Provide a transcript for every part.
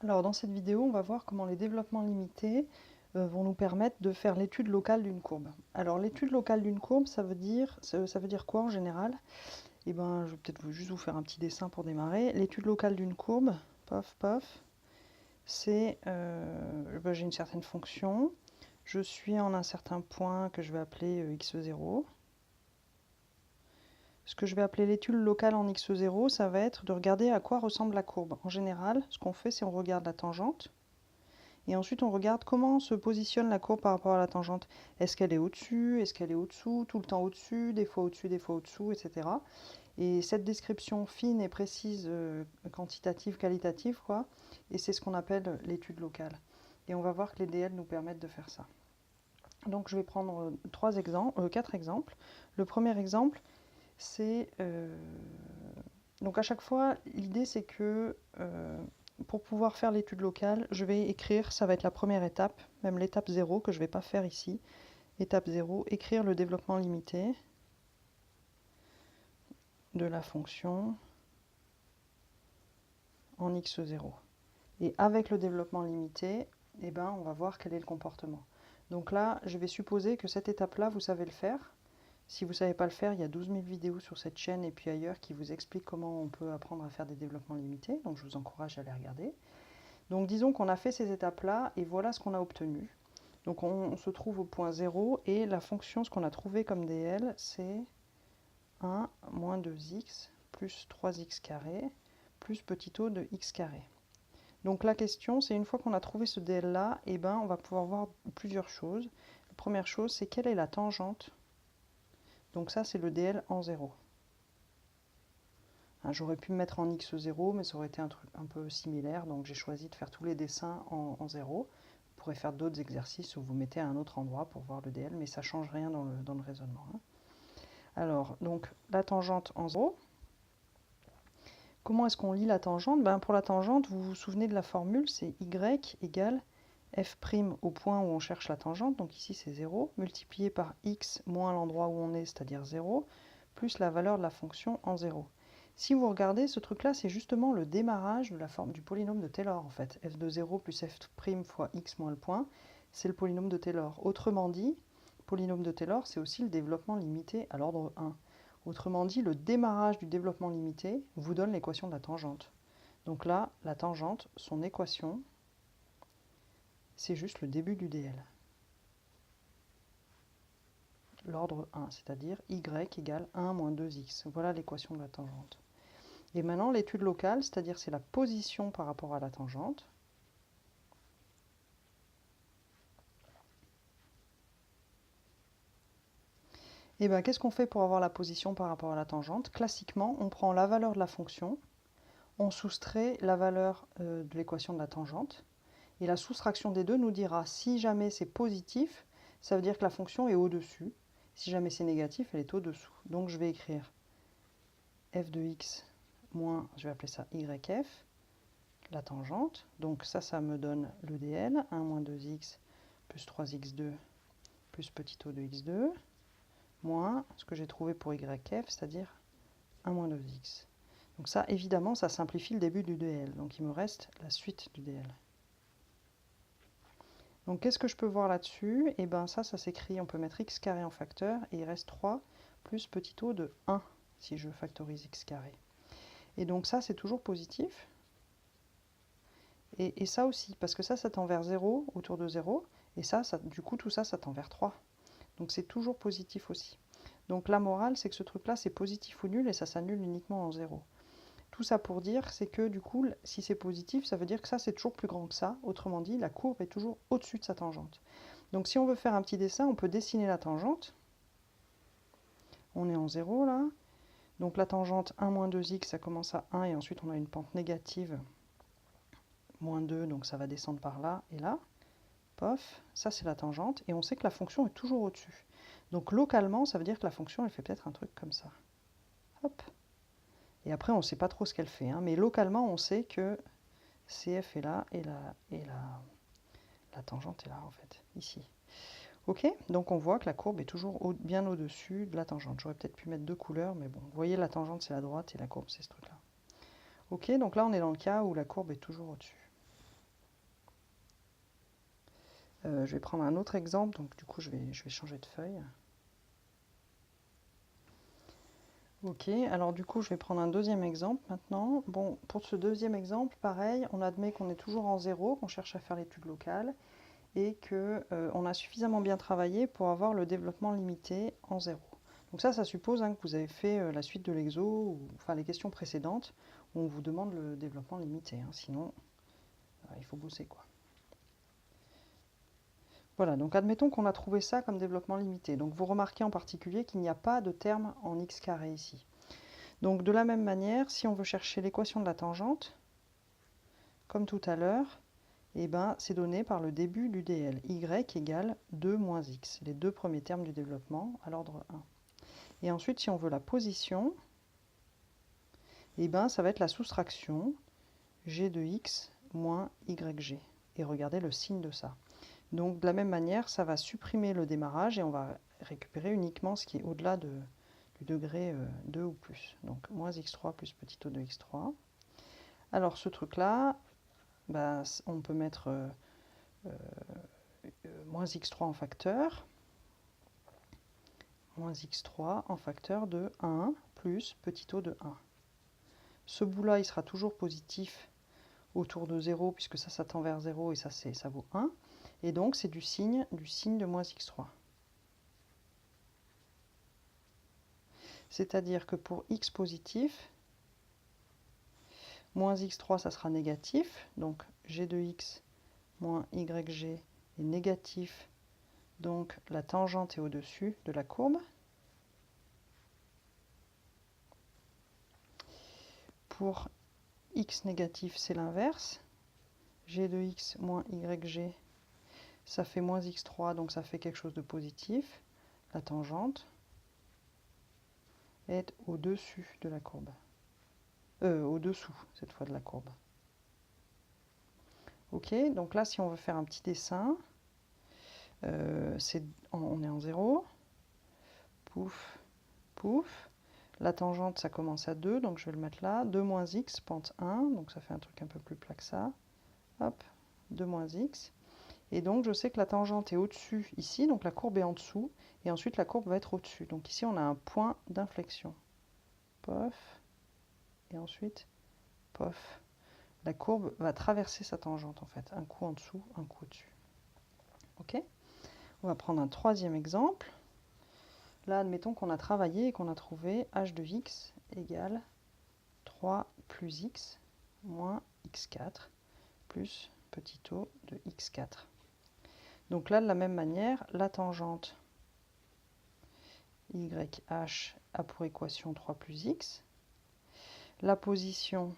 Alors dans cette vidéo, on va voir comment les développements limités vont nous permettre de faire l'étude locale d'une courbe. Alors l'étude locale d'une courbe, ça veut dire quoi en général? Eh ben, je vais peut-être juste vous faire un petit dessin pour démarrer. L'étude locale d'une courbe, paf, paf, c'est, j'ai une certaine fonction, je suis en un certain point que je vais appeler x0. Ce que je vais appeler l'étude locale en x0, ça va être de regarder à quoi ressemble la courbe. En général, ce qu'on fait, c'est on regarde la tangente, et ensuite on regarde comment se positionne la courbe par rapport à la tangente. Est-ce qu'elle est au-dessus, est-ce qu'elle est au-dessous, tout le temps au-dessus, des fois au-dessus, des fois au-dessous, etc. Et cette description fine et précise, quantitative, qualitative, quoi, et c'est ce qu'on appelle l'étude locale. Et on va voir que les DL nous permettent de faire ça. Donc je vais prendre quatre exemples. Le premier exemple, c'est... donc à chaque fois, l'idée c'est que pour pouvoir faire l'étude locale, je vais écrire, ça va être la première étape, même l'étape 0 que je ne vais pas faire ici. Étape 0, écrire le développement limité de la fonction en x0. Et avec le développement limité, eh ben, on va voir quel est le comportement. Donc là, je vais supposer que cette étape-là, vous savez le faire. Si vous ne savez pas le faire, il y a 12 000 vidéos sur cette chaîne et puis ailleurs qui vous expliquent comment on peut apprendre à faire des développements limités. Donc je vous encourage à les regarder. Donc disons qu'on a fait ces étapes-là et voilà ce qu'on a obtenu. Donc on se trouve au point 0 et la fonction, ce qu'on a trouvé comme DL, c'est 1 moins 2x plus 3x carré plus petit o de x carré. Donc la question, c'est une fois qu'on a trouvé ce DL-là, eh ben, on va pouvoir voir plusieurs choses. La première chose, c'est quelle est la tangente. Donc ça, c'est le DL en 0. J'aurais pu me mettre en x0, mais ça aurait été un truc un peu similaire, donc j'ai choisi de faire tous les dessins en 0. Vous pourrez faire d'autres exercices où vous mettez à un autre endroit pour voir le DL, mais ça ne change rien dans le raisonnement. Alors, donc la tangente en 0. Comment est-ce qu'on lit la tangente? Pour la tangente, vous vous souvenez de la formule, c'est y égale f' au point où on cherche la tangente, donc ici c'est 0, multiplié par x moins l'endroit où on est, c'est-à-dire 0, plus la valeur de la fonction en 0. Si vous regardez, ce truc-là, c'est justement le démarrage de la forme du polynôme de Taylor, en fait. f de 0 plus f' fois x moins le point, c'est le polynôme de Taylor. Autrement dit, polynôme de Taylor, c'est aussi le développement limité à l'ordre 1. Autrement dit, le démarrage du développement limité vous donne l'équation de la tangente. Donc là, la tangente, son équation, c'est juste le début du DL. L'ordre 1, c'est-à-dire y égale 1 moins 2x. Voilà l'équation de la tangente. Et maintenant, l'étude locale, c'est-à-dire c'est la position par rapport à la tangente. Et bien, qu'est-ce qu'on fait pour avoir la position par rapport à la tangente? Classiquement, on prend la valeur de la fonction, on soustrait la valeur de l'équation de la tangente, et la soustraction des deux nous dira si jamais c'est positif, ça veut dire que la fonction est au-dessus. Si jamais c'est négatif, elle est au-dessous. Donc je vais écrire f de x moins, je vais appeler ça yf, la tangente. Donc ça me donne le dl, 1 moins 2x plus 3x2 plus petit o de x2, moins ce que j'ai trouvé pour yf, c'est-à-dire 1 moins 2x. Donc ça, évidemment, ça simplifie le début du dl. Donc il me reste la suite du dl. Donc qu'est-ce que je peux voir là-dessus? Et bien ça s'écrit, on peut mettre x carré en facteur, et il reste 3 plus petit o de 1, si je factorise x carré. Et donc ça, c'est toujours positif. Et ça aussi, parce que ça tend vers 0, autour de 0, et ça du coup, tout ça, ça tend vers 3. Donc c'est toujours positif aussi. Donc la morale, c'est que ce truc-là, c'est positif ou nul, et ça s'annule uniquement en 0. Tout ça pour dire, c'est que du coup, si c'est positif, ça veut dire que ça, c'est toujours plus grand que ça. Autrement dit, la courbe est toujours au-dessus de sa tangente. Donc si on veut faire un petit dessin, on peut dessiner la tangente. On est en 0 là. Donc la tangente 1 moins 2x, ça commence à 1, et ensuite on a une pente négative, moins 2, donc ça va descendre par là et là. Pof, ça c'est la tangente, et on sait que la fonction est toujours au-dessus. Donc localement, ça veut dire que la fonction, elle fait peut-être un truc comme ça. Hop. Et après, on ne sait pas trop ce qu'elle fait, hein, mais localement, on sait que CF est là, et la tangente est là, en fait, ici. Ok, donc on voit que la courbe est toujours bien au-dessus de la tangente. J'aurais peut-être pu mettre deux couleurs, mais bon, vous voyez, la tangente, c'est la droite, et la courbe, c'est ce truc-là. Ok, donc là, on est dans le cas où la courbe est toujours au-dessus. Je vais prendre un autre exemple, donc du coup je vais changer de feuille. Ok, alors du coup je vais prendre un deuxième exemple maintenant. Bon, pour ce deuxième exemple, pareil, on admet qu'on est toujours en 0, qu'on cherche à faire l'étude locale, et qu'on a suffisamment bien travaillé pour avoir le développement limité en 0. Donc ça suppose que vous avez fait la suite de l'exo, ou enfin les questions précédentes, où on vous demande le développement limité, sinon il faut bosser quoi. Voilà, donc admettons qu'on a trouvé ça comme développement limité. Donc vous remarquez en particulier qu'il n'y a pas de terme en x carré ici. Donc de la même manière, si on veut chercher l'équation de la tangente, comme tout à l'heure, c'est donné par le début du DL, y égale 2 moins x, les deux premiers termes du développement à l'ordre 1. Et ensuite, si on veut la position, ça va être la soustraction g de x moins yg. Et regardez le signe de ça. Donc de la même manière, ça va supprimer le démarrage et on va récupérer uniquement ce qui est au-delà du degré 2 ou plus. Donc moins x3 plus petit o de x3. Alors ce truc-là, on peut mettre moins x3 en facteur. Moins x3 en facteur de 1 plus petit o de 1. Ce bout-là, il sera toujours positif autour de 0, puisque ça tend vers 0 et ça vaut 1. Et donc, c'est du signe de moins x3. C'est-à-dire que pour x positif, moins x3, ça sera négatif. Donc, g de x moins yg est négatif. Donc, la tangente est au-dessus de la courbe. Pour x négatif, c'est l'inverse. G de x moins yg, ça fait moins x3, donc ça fait quelque chose de positif. La tangente est au-dessus de la courbe. Au-dessous, cette fois, de la courbe. Ok, donc là, si on veut faire un petit dessin, on est en 0. Pouf, pouf. La tangente, ça commence à 2, donc je vais le mettre là. 2 moins x, pente 1, donc ça fait un truc un peu plus plat que ça. Hop, 2 moins x. Et donc, je sais que la tangente est au-dessus ici, donc la courbe est en dessous. Et ensuite, la courbe va être au-dessus. Donc ici, on a un point d'inflexion. Pof. Et ensuite, pof. La courbe va traverser sa tangente, en fait. Un coup en dessous, un coup au-dessus. Ok ? On va prendre un troisième exemple. Là, admettons qu'on a travaillé et qu'on a trouvé h de x égale 3 plus x moins x4 plus petit o de x4. Donc là, de la même manière, la tangente YH a pour équation 3 plus x. La position,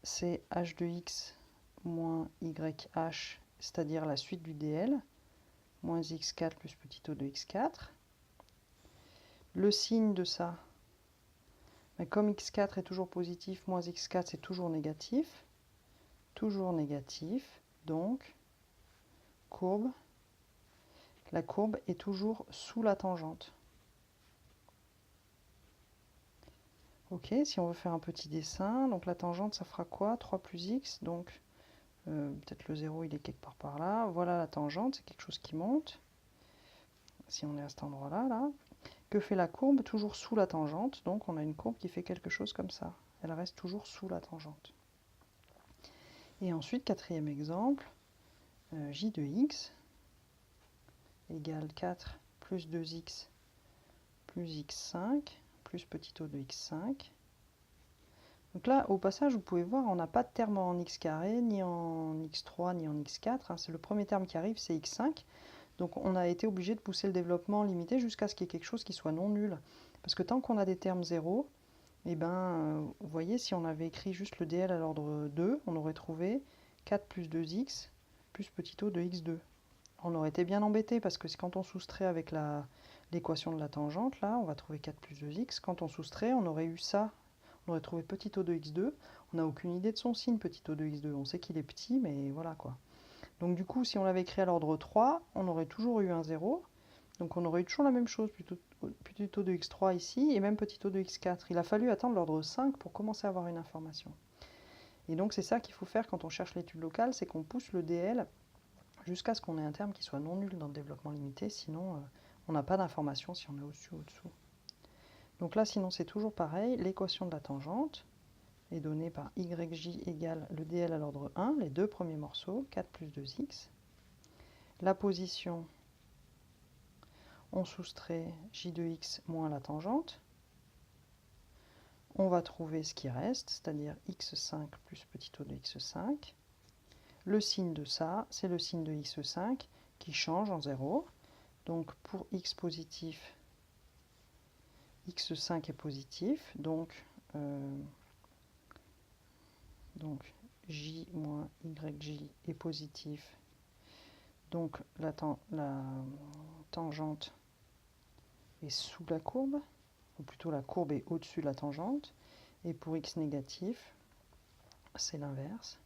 c'est h de x moins YH, c'est-à-dire la suite du DL, moins x4 plus petit o de x4. Le signe de ça, comme x4 est toujours positif, moins x4 c'est toujours négatif. Toujours négatif, donc courbe. La courbe est toujours sous la tangente. Ok, si on veut faire un petit dessin, donc la tangente, ça fera quoi? 3 plus x, donc peut-être le 0, il est quelque part par là. Voilà la tangente, c'est quelque chose qui monte. Si on est à cet endroit-là, là. Que fait la courbe? Toujours sous la tangente, donc on a une courbe qui fait quelque chose comme ça. Elle reste toujours sous la tangente. Et ensuite, quatrième exemple, j de x égale 4 plus 2x plus x5 plus petit o de x5. Donc là, au passage, vous pouvez voir, on n'a pas de terme en x carré, ni en x3, ni en x4. C'est le premier terme qui arrive, c'est x5. Donc on a été obligé de pousser le développement limité jusqu'à ce qu'il y ait quelque chose qui soit non nul. Parce que tant qu'on a des termes 0, vous voyez, si on avait écrit juste le DL à l'ordre 2, on aurait trouvé 4 plus 2x plus petit o de x2. On aurait été bien embêté parce que quand on soustrait avec l'équation de la tangente, là, on va trouver 4 plus 2x. Quand on soustrait, on aurait eu ça. On aurait trouvé petit o de x2. On n'a aucune idée de son signe, petit o de x2. On sait qu'il est petit, mais voilà quoi. Donc du coup, si on l'avait écrit à l'ordre 3, on aurait toujours eu un 0. Donc on aurait eu toujours la même chose, petit o de x3 ici, et même petit o de x4. Il a fallu attendre l'ordre 5 pour commencer à avoir une information. Et donc c'est ça qu'il faut faire quand on cherche l'étude locale, c'est qu'on pousse le DL jusqu'à ce qu'on ait un terme qui soit non nul dans le développement limité, sinon on n'a pas d'information si on est au-dessus ou au-dessous. Donc là, sinon, c'est toujours pareil, l'équation de la tangente est donnée par yj égale le dl à l'ordre 1, les deux premiers morceaux, 4 plus 2x. La position, on soustrait j de x moins la tangente. On va trouver ce qui reste, c'est-à-dire x5 plus petit o de x5. Le signe de ça, c'est le signe de x5 qui change en 0. Donc pour x positif, x5 est positif, donc j moins yj est positif, donc la tangente est sous la courbe, ou plutôt la courbe est au-dessus de la tangente, et pour x négatif, c'est l'inverse,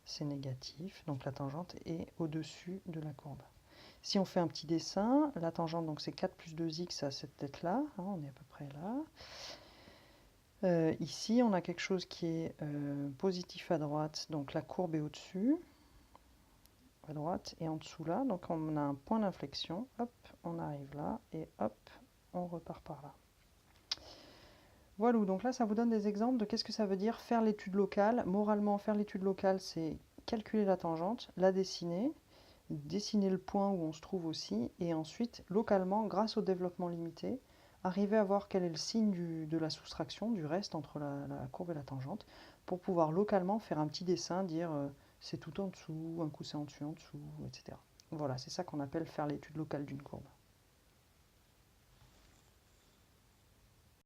c'est négatif, donc la tangente est au-dessus de la courbe. Si on fait un petit dessin, la tangente, donc c'est 4 plus 2x à cette tête-là, hein, on est à peu près là. Ici, on a quelque chose qui est positif à droite, donc la courbe est au-dessus, à droite, et en dessous là, donc on a un point d'inflexion, hop, on arrive là, et hop, on repart par là. Voilà, donc là, ça vous donne des exemples de qu'est-ce que ça veut dire faire l'étude locale. Moralement, faire l'étude locale, c'est calculer la tangente, la dessiner, dessiner le point où on se trouve aussi, et ensuite, localement, grâce au développement limité, arriver à voir quel est le signe de la soustraction, du reste entre la courbe et la tangente, pour pouvoir localement faire un petit dessin, dire c'est tout en dessous, un coup c'est en dessus, etc. Voilà, c'est ça qu'on appelle faire l'étude locale d'une courbe.